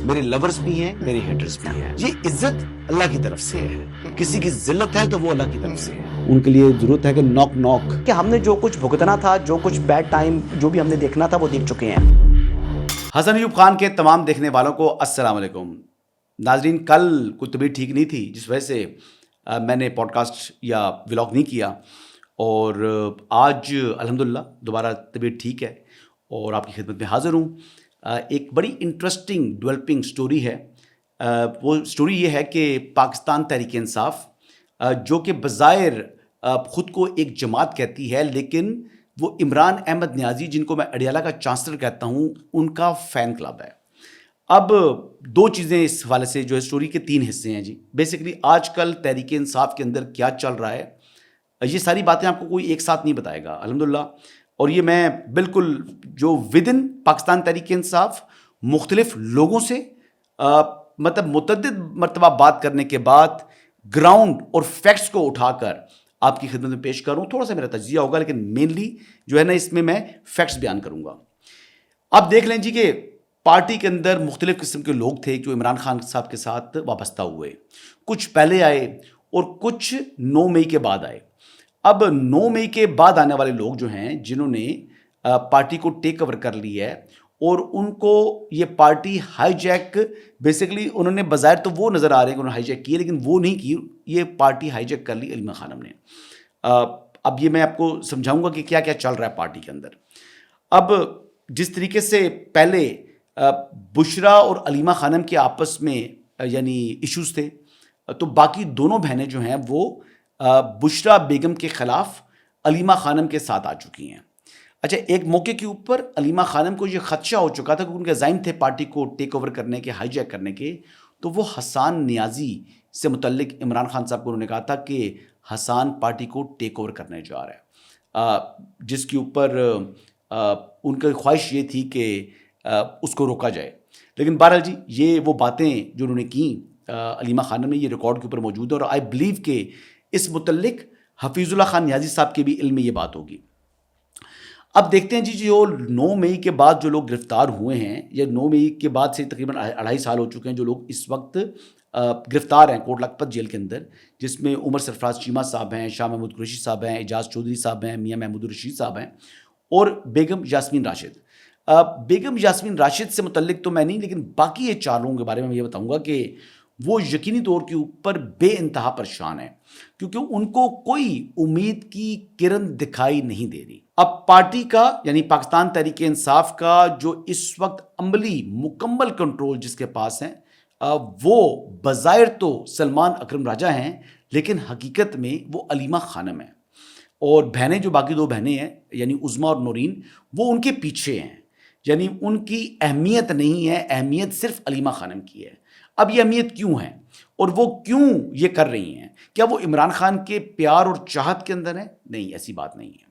میرے لورز بھی ہیں، میرے ہیٹرز بھی ہیں. یہ عزت اللہ کی طرف سے ہے. کسی کی ذلت ہے تو وہ اللہ کی طرف سے ہے. ان کے لیے ضرورت ہے کہ نوک نوک کہ ہم نے جو کچھ بھگتنا تھا، جو کچھ بیڈ ٹائم جو بھی ہم نے دیکھنا تھا وہ دیکھ چکے ہیں. حسن ایوب خان کے تمام دیکھنے والوں کو السلام علیکم. ناظرین، کل کوئی طبیعت ٹھیک نہیں تھی جس وجہ سے میں نے پوڈ کاسٹ یا ولاگ نہیں کیا، اور آج الحمدللہ دوبارہ طبیعت ٹھیک ہے اور آپ کی خدمت میں حاضر ہوں. ایک بڑی انٹرسٹنگ ڈیولپنگ سٹوری ہے. وہ سٹوری یہ ہے کہ پاکستان تحریک انصاف جو کہ بظاہر خود کو ایک جماعت کہتی ہے، لیکن وہ عمران احمد نیازی، جن کو میں اڈیالہ کا چانسلر کہتا ہوں، ان کا فین کلب ہے. اب دو چیزیں اس حوالے سے جو ہے سٹوری کے تین حصے ہیں جی. بیسیکلی آج کل تحریک انصاف کے اندر کیا چل رہا ہے، یہ ساری باتیں آپ کو کوئی ایک ساتھ نہیں بتائے گا الحمدللہ. اور یہ میں بالکل جو ودن پاکستان تحریک انصاف مختلف لوگوں سے مطلب متعدد مرتبہ بات کرنے کے بعد گراؤنڈ اور فیکٹس کو اٹھا کر آپ کی خدمت میں پیش کروں. تھوڑا سا میرا تجزیہ ہوگا، لیکن مینلی جو ہے نا اس میں فیکٹس بیان کروں گا. آپ دیکھ لیں جی کہ پارٹی کے اندر مختلف قسم کے لوگ تھے جو عمران خان صاحب کے ساتھ وابستہ ہوئے. کچھ پہلے آئے اور کچھ 9 مئی کے بعد آئے. اب 9 مئی کے بعد آنے والے لوگ جو ہیں، جنہوں نے پارٹی کو ٹیک اوور کر لی ہے اور ان کو یہ پارٹی ہائی جیک، بیسیکلی انہوں نے بظاہر تو وہ نظر آ رہے ہیں کہ انہوں نے ہائی جیک کی ہے، لیکن وہ نہیں کی. یہ پارٹی ہائی جیک کر لی علیمہ خانم نے. اب یہ میں آپ کو سمجھاؤں گا کہ کیا کیا چل رہا ہے پارٹی کے اندر. اب جس طریقے سے پہلے بشرا اور علیمہ خانم کے آپس میں یعنی ایشوز تھے، تو باقی دونوں بہنیں جو ہیں وہ بشرا بیگم کے خلاف علیمہ خانم کے ساتھ آ چکی ہیں. اچھا، ایک موقع کے اوپر علیمہ خانم کو یہ خدشہ ہو چکا تھا کہ ان کے عزائم تھے پارٹی کو ٹیک اوور کرنے کے، ہائی جیک کرنے کے، تو وہ حسان نیازی سے متعلق عمران خان صاحب کو انہوں نے کہا تھا کہ حسان پارٹی کو ٹیک اوور کرنے جا رہا ہے، جس کے اوپر ان کی خواہش یہ تھی کہ اس کو روکا جائے. لیکن بہرحال جی، یہ وہ باتیں جو انہوں نے کیں علیمہ خانم نے، یہ ریکارڈ کے اوپر موجود ہے، اور آئی بلیو کہ اس متعلق حفیظ اللہ خان نیازی صاحب کے بھی علم میں یہ بات ہوگی. اب دیکھتے ہیں جی، جو 9 مئی کے بعد جو لوگ گرفتار ہوئے ہیں، یا 9 مئی کے بعد سے تقریباً 2.5 سال ہو چکے ہیں جو لوگ اس وقت گرفتار ہیں کوٹ لکھپت جیل کے اندر، جس میں عمر سرفراز چیمہ صاحب ہیں، شاہ محمود قریشی صاحب ہیں، اعجاز چودھری صاحب ہیں، میاں محمود الرشید صاحب ہیں، اور بیگم یاسمین راشد. بیگم یاسمین راشد سے متعلق تو میں نہیں، لیکن باقی یہ 4 لوگوں کے بارے میں یہ بتاؤں گا کہ وہ یقینی طور کے اوپر بے انتہا پریشان ہیں، کیونکہ ان کو کوئی امید کی کرن دکھائی نہیں دے رہی. اب پارٹی کا یعنی پاکستان تحریک انصاف کا جو اس وقت عملی مکمل کنٹرول جس کے پاس ہیں، وہ بظاہر تو سلمان اکرم راجہ ہیں، لیکن حقیقت میں وہ علیمہ خانم ہیں، اور بہنیں جو باقی 2 بہنیں ہیں یعنی عظمیٰ اور نورین، وہ ان کے پیچھے ہیں. یعنی ان کی اہمیت نہیں ہے، اہمیت صرف علیمہ خانم کی ہے. اب یہ اہمیت کیوں ہے اور وہ کیوں یہ کر رہی ہیں؟ کیا وہ عمران خان کے پیار اور چاہت کے اندر ہیں؟ نہیں، ایسی بات نہیں ہے.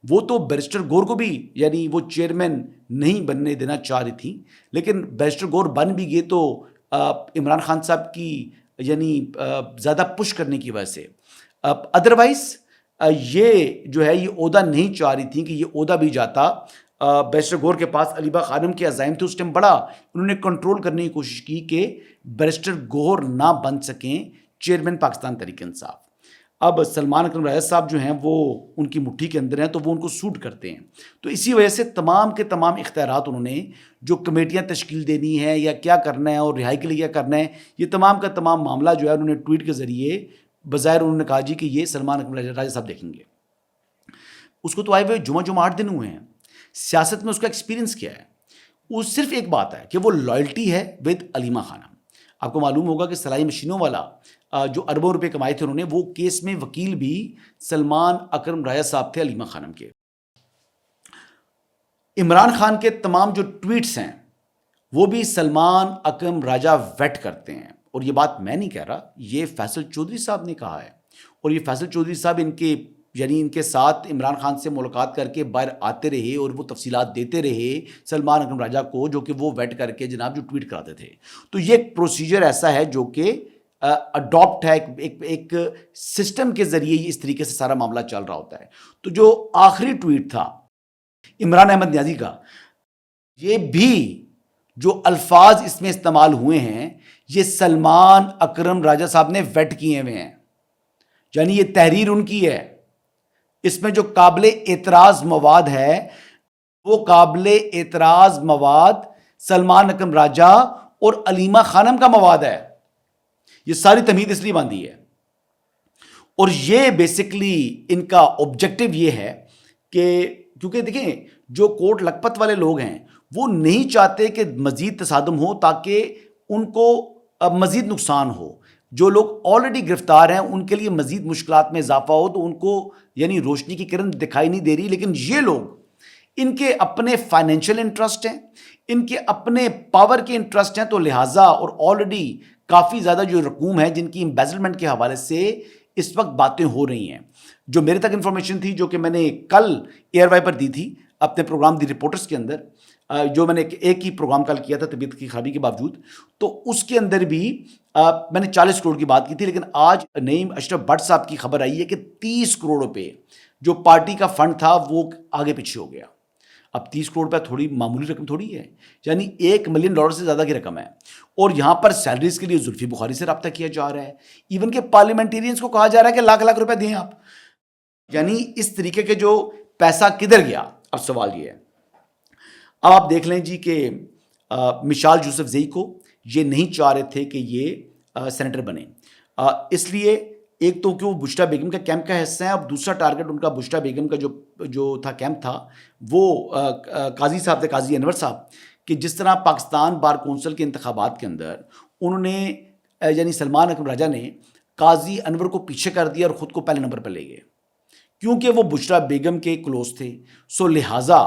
وہ تو بیرسٹر گور کو بھی یعنی وہ چیئرمین نہیں بننے دینا چاہ رہی تھی، لیکن بیرسٹر گور بن بھی گئے تو عمران خان صاحب کی یعنی زیادہ پش کرنے کی وجہ سے. ادروائز یہ جو ہے یہ عہدہ نہیں چاہ رہی تھی کہ یہ عہدہ بھی جاتا. بیرسٹر گور کے پاس علیمہ خانم کے عزائم تھے، اس ٹائم بڑا انہوں نے کنٹرول کرنے کی کوشش کی کہ بیرسٹر گور نہ بن سکیں چیئرمین پاکستان تحریک انصاف. اب سلمان اکرم راجہ صاحب جو ہیں وہ ان کی مٹھی کے اندر ہیں، تو وہ ان کو سوٹ کرتے ہیں. تو اسی وجہ سے تمام کے تمام اختیارات انہوں نے جو کمیٹیاں تشکیل دینی ہے یا کیا کرنا ہے اور رہائی کے لیے کیا کرنا ہے، یہ تمام کا تمام معاملہ جو ہے انہوں نے ٹویٹ کے ذریعے بظاہر انہوں نے کہا جی کہ یہ سلمان اکرم راجہ صاحب دیکھیں گے. اس کو تو آئے ہوئے جمعہ 8 دن ہوئے ہیں. سیاست میں اس کا ایکسپیرینس کیا ہے؟ وہ صرف ایک بات ہے کہ وہ لائلٹی ہے ود علیمہ خانم. آپ کو معلوم ہوگا کہ سلائی مشینوں والا جو اربوں روپے کمائے تھے انہوں نے، وہ کیس میں وکیل بھی سلمان اکرم راجہ صاحب تھے علیمہ خانم کے. عمران خان کے تمام جو ٹویٹس ہیں وہ بھی سلمان اکرم راجہ ویٹ کرتے ہیں. اور یہ بات میں نہیں کہہ رہا، یہ فیصل چودھری صاحب نے کہا ہے. اور یہ فیصل چودھری صاحب ان کے ساتھ عمران خان سے ملاقات کر کے باہر آتے رہے اور وہ تفصیلات دیتے رہے سلمان اکرم راجہ کو، جو کہ وہ ویٹ کر کے جناب جو ٹویٹ کراتے تھے. تو یہ ایک پروسیجر ایسا ہے جو کہ اڈاپٹ ہے، ایک سسٹم کے ذریعے اس طریقے سے سارا معاملہ چل رہا ہوتا ہے. تو جو آخری ٹویٹ تھا عمران احمد نیازی کا، یہ بھی جو الفاظ اس میں استعمال ہوئے ہیں یہ سلمان اکرم راجہ صاحب نے ویٹ کیے ہوئے ہیں، یعنی یہ تحریر ان کی ہے. اس میں جو قابل اعتراض مواد ہے وہ قابل اعتراض مواد سلمان اکرم راجہ اور علیمہ خانم کا مواد ہے. یہ ساری تمہید اس لیے باندھی ہے، اور یہ بیسکلی ان کا آبجیکٹو یہ ہے کہ کیونکہ دیکھیں جو کوٹ لکھپت والے لوگ ہیں وہ نہیں چاہتے کہ مزید تصادم ہو تاکہ ان کو مزید نقصان ہو. جو لوگ آلریڈی گرفتار ہیں ان کے لیے مزید مشکلات میں اضافہ ہو، تو ان کو یعنی روشنی کی کرن دکھائی نہیں دے رہی. لیکن یہ لوگ، ان کے اپنے فائنینشیل انٹرسٹ ہیں، ان کے اپنے پاور کے انٹرسٹ ہیں، تو لہٰذا اور آلریڈی کافی زیادہ جو رقوم ہے جن کی امبیزلمنٹ کے حوالے سے اس وقت باتیں ہو رہی ہیں. جو میرے تک انفارمیشن تھی، جو کہ میں نے کل ایئر وائی پر دی تھی اپنے پروگرام دی رپورٹرز کے اندر، جو میں نے ایک ہی پروگرام کل کیا تھا طبیعت کی خرابی کے باوجود، تو اس کے اندر بھی میں نے 40 کروڑ کی بات کی تھی. لیکن آج نعیم اشرف بٹ صاحب کی خبر آئی ہے کہ 30 کروڑ روپے جو پارٹی کا فنڈ تھا وہ آگے پیچھے ہو گیا. اب 30 کروڑ روپے تھوڑی معمولی رقم تھوڑی ہے، یعنی $1 ملین سے زیادہ کی رقم ہے. اور یہاں پر سیلریز کے لیے زلفی بخاری سے رابطہ کیا جا رہا ہے، ایون کہ پارلیمنٹیرینز کو کہا جا رہا ہے کہ لاکھ روپے دیں آپ. یعنی اس طریقے کے جو پیسہ کدھر گیا، اب سوال یہ ہے. اب آپ دیکھ لیں جی کہ مشال یوسف زئی کو یہ نہیں چاہ رہے تھے کہ یہ سینیٹر بنے، اس لیے ایک تو کہ وہ بشرا بیگم کا کیمپ کا حصہ ہیں، اب دوسرا ٹارگٹ ان کا بشرا بیگم کا جو تھا کیمپ تھا وہ قاضی صاحب تھے، قاضی انور صاحب، کہ جس طرح پاکستان بار کونسل کے انتخابات کے اندر انہوں نے یعنی سلمان اکرم راجہ نے قاضی انور کو پیچھے کر دیا اور خود کو پہلے نمبر پر لے گئے کیونکہ وہ بشرا بیگم کے کلوز تھے، سو لہٰذا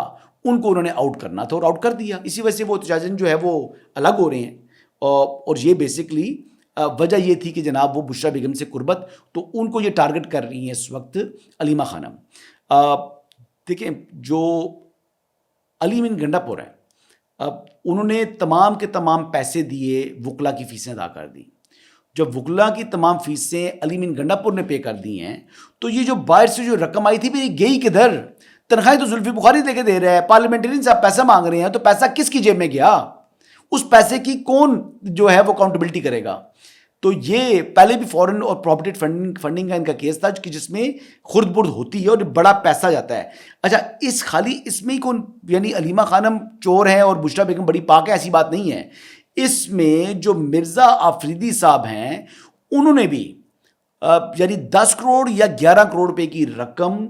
ان کو انہوں نے آؤٹ کرنا تھا اور آؤٹ کر دیا. اسی وجہ سے وہ احتجاجاً جو ہے وہ الگ ہو رہے ہیں، اور یہ بیسکلی وجہ یہ تھی کہ جناب وہ بشرا بیگم سے قربت، تو ان کو یہ ٹارگٹ کر رہی ہیں اس وقت علیمہ خانم. دیکھیں جو علی من گنڈا پور ہے، انہوں نے تمام کے تمام پیسے دیے، وکلا کی فیسیں ادا کر دی. جب وکلا کی تمام فیسیں علی من گنڈا پور نے پے کر دی ہیں تو یہ جو باہر سے جو رقم آئی تھی پھر یہ گئی کدھر؟ تنخواہیں تو زلفی بخاری دے کے دے رہا ہے، پارلیمنٹرین صاحب پیسہ مانگ رہے ہیں، تو پیسہ کس کی جیب میں گیا؟ اس پیسے کی کون جو ہے وہ اکاؤنٹیبلٹی کرے گا؟ تو یہ پہلے بھی فورن اور پراپرٹی فنڈنگ کا ان کا کیس تھا کہ جس میں خرد برد ہوتی ہے اور بڑا پیسہ جاتا ہے. اچھا اس میں ہی کون یعنی علیمہ خانم چور ہیں اور بشرا بیگم بڑی پاک ہے، ایسی بات نہیں ہے. اس میں جو مرزا آفریدی صاحب ہیں انہوں نے بھی یعنی 10 کروڑ یا 11 کروڑ روپے کی رقم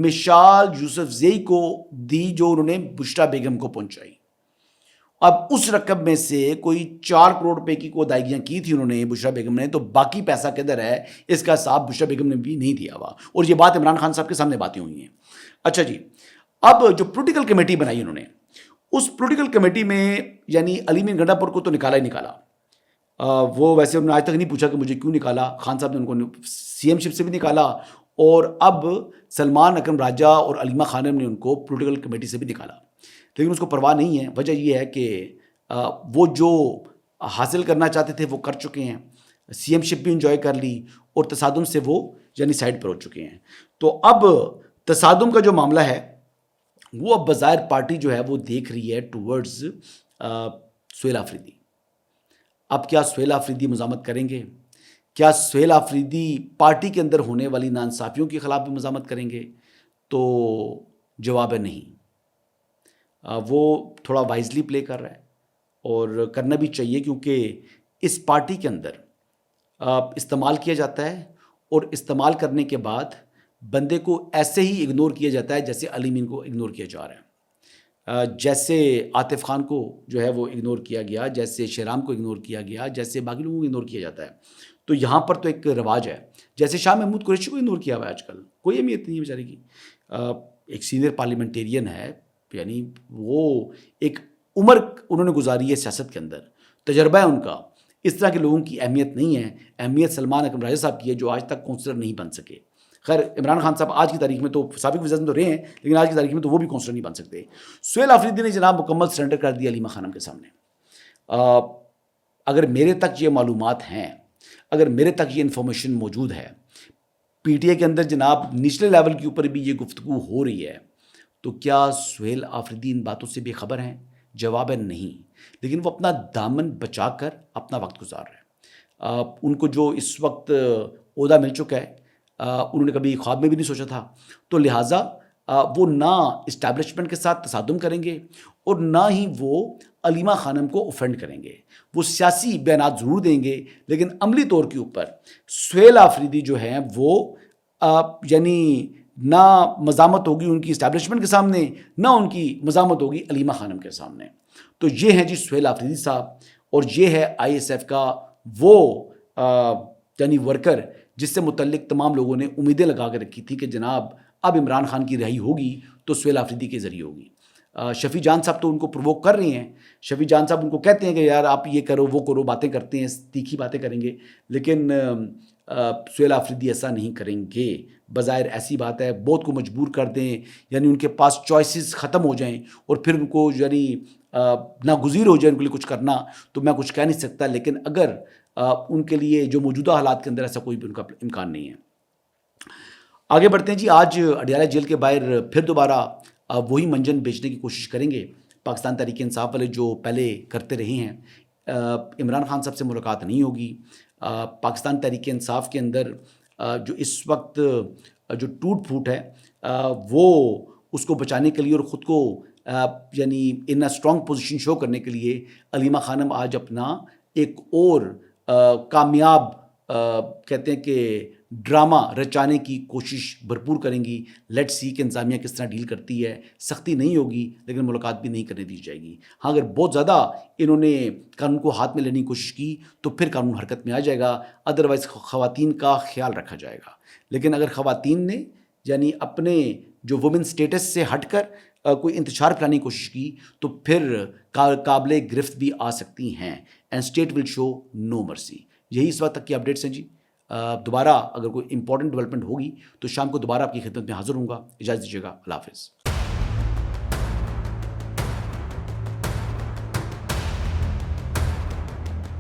مشال یوسف زئی کو دی جو انہوں نے بشرا بیگم کو پہنچائی. اب اس رقم میں سے کوئی 4 کروڑ روپے کی کو ادائیگیاں کی تھی انہوں نے بشرا بیگم نے، تو باقی پیسہ کدھر ہے اس کا حساب بشرا بیگم نے بھی نہیں دیا ہوا، اور یہ بات عمران خان صاحب کے سامنے باتیں ہوئی ہیں. اچھا جی، اب جو پولیٹیکل کمیٹی بنائی انہوں نے، اس پولیٹیکل کمیٹی میں یعنی علی من گنڈا پور کو تو نکالا ہی نکالا. وہ ویسے انہوں نے آج تک نہیں پوچھا کہ مجھے کیوں نکالا. خان صاحب نے ان کو سی ایم شپ سے بھی نکالا، اور اب سلمان اکرم راجہ اور علیمہ خانم نے ان کو پولیٹیکل کمیٹی سے بھی نکالا. لیکن اس کو پرواہ نہیں ہے. وجہ یہ ہے کہ وہ جو حاصل کرنا چاہتے تھے وہ کر چکے ہیں، سی ایم شپ بھی انجوائے کر لی، اور تصادم سے وہ یعنی سائڈ پر ہو چکے ہیں. تو اب تصادم کا جو معاملہ ہے وہ اب بظاہر پارٹی جو ہے وہ دیکھ رہی ہے ٹورڈز سہیل آفریدی. اب کیا سہیل آفریدی مزاحمت کریں گے؟ کیا سہیل آفریدی پارٹی کے اندر ہونے والی ناانصافیوں کے خلاف بھی مزاحمت کریں گے؟ تو جواب ہے نہیں. وہ تھوڑا وائزلی پلے کر رہا ہے، اور کرنا بھی چاہیے، کیونکہ اس پارٹی کے اندر استعمال کیا جاتا ہے، اور استعمال کرنے کے بعد بندے کو ایسے ہی اگنور کیا جاتا ہے جیسے علی مین کو اگنور کیا جا رہا ہے، جیسے عاطف خان کو جو ہے وہ اگنور کیا گیا، جیسے شہرام کو اگنور کیا گیا، جیسے باقی لوگوں کو اگنور کیا جاتا ہے. تو یہاں پر تو ایک رواج ہے، جیسے شاہ محمود قریشی کو اگنور کیا ہوا ہے آج کل، کوئی اہمیت نہیں ہے بیچارے کی. ایک سینئر پارلیمنٹیرین ہے، یعنی وہ ایک عمر انہوں نے گزاری ہے سیاست کے اندر، تجربہ ہے ان کا. اس طرح کے لوگوں کی اہمیت نہیں ہے. اہمیت سلمان اکرم راجہ صاحب کی ہے جو آج تک کونسلر نہیں بن سکے. خیر عمران خان صاحب آج کی تاریخ میں تو سابق وزیر تو رہے ہیں، لیکن آج کی تاریخ میں تو وہ بھی کونسلر نہیں بن سکتے. سہیل آفریدی نے جناب مکمل سرنڈر کر دیا علیمہ خانم کے سامنے. اگر میرے تک یہ معلومات ہیں، اگر میرے تک یہ انفارمیشن موجود ہے، پی ٹی اے کے اندر جناب نچلے لیول کے اوپر بھی یہ گفتگو ہو رہی ہے، تو کیا سہیل آفریدی ان باتوں سے بے خبر ہیں؟ جواب ہے نہیں. لیکن وہ اپنا دامن بچا کر اپنا وقت گزار رہے ہیں. ان کو جو اس وقت عہدہ مل چکا ہے انہوں نے کبھی خواب میں بھی نہیں سوچا تھا. تو لہٰذا وہ نہ اسٹیبلشمنٹ کے ساتھ تصادم کریں گے اور نہ ہی وہ علیمہ خانم کو اوفینڈ کریں گے. وہ سیاسی بیانات ضرور دیں گے لیکن عملی طور کے اوپر سہیل آفریدی جو ہیں وہ یعنی نہ مزاحمت ہوگی ان کی اسٹیبلشمنٹ کے سامنے، نہ ان کی مزاحمت ہوگی علیمہ خانم کے سامنے. تو یہ ہیں جی سہیل آفریدی صاحب، اور یہ ہے آئی ایس ایف کا وہ یعنی ورکر جس سے متعلق تمام لوگوں نے امیدیں لگا کے رکھی تھی کہ جناب اب عمران خان کی رہائی ہوگی تو سہیل آفریدی کے ذریعے ہوگی. شفیع جان صاحب تو ان کو پرووک کر رہے ہیں. شفیع جان صاحب ان کو کہتے ہیں کہ یار آپ یہ کرو وہ کرو، باتیں کرتے ہیں، تیکھی باتیں کریں گے، لیکن سہیل آفریدی ایسا نہیں کریں گے. بظاہر ایسی بات ہے بہت کو مجبور کر دیں، یعنی ان کے پاس چوائسیز ختم ہو جائیں اور پھر ان کو یعنی ناگزیر ہو جائے ان کے لیے کچھ کرنا، تو میں کچھ کہہ نہیں سکتا. لیکن اگر ان کے لیے جو موجودہ حالات کے اندر ایسا کوئی بھی ان کا امکان نہیں ہے. آگے بڑھتے ہیں جی. آج اڈیالہ جیل کے باہر پھر دوبارہ وہی منجن بیچنے کی کوشش کریں گے پاکستان تحریک انصاف والے جو پہلے کرتے رہے ہیں. عمران خان صاحب سے ملاقات نہیں ہوگی. پاکستان تحریک انصاف کے اندر جو اس وقت جو ٹوٹ پھوٹ ہے وہ اس کو بچانے کے لیے اور خود کو یعنی ان اسٹرانگ پوزیشن شو کرنے کے لیے علیمہ خانم آج اپنا ایک اور کامیاب کہتے ہیں کہ ڈرامہ رچانے کی کوشش بھرپور کریں گی. لیٹ سی کہ انتظامیہ کس طرح ڈیل کرتی ہے. سختی نہیں ہوگی لیکن ملاقات بھی نہیں کرنے دی جائے گی. ہاں اگر بہت زیادہ انہوں نے قانون کو ہاتھ میں لینے کی کوشش کی تو پھر قانون حرکت میں آ جائے گا. ادروائز خواتین کا خیال رکھا جائے گا. لیکن اگر خواتین نے یعنی اپنے جو وومن سٹیٹس سے ہٹ کر کوئی انتشار پھیلانے کی کوشش کی تو پھر قابل گرفت بھی آ سکتی ہیں. اینڈ اسٹیٹ ول شو نو مرسی. یہی اس وقت تک کی اپڈیٹس ہیں جی. دوبارہ اگر کوئی امپورٹنٹ ڈیولپمنٹ ہوگی تو شام کو دوبارہ آپ کی خدمت میں حاضر ہوں گا. اجازت دیجیے گا. اللہ حافظ.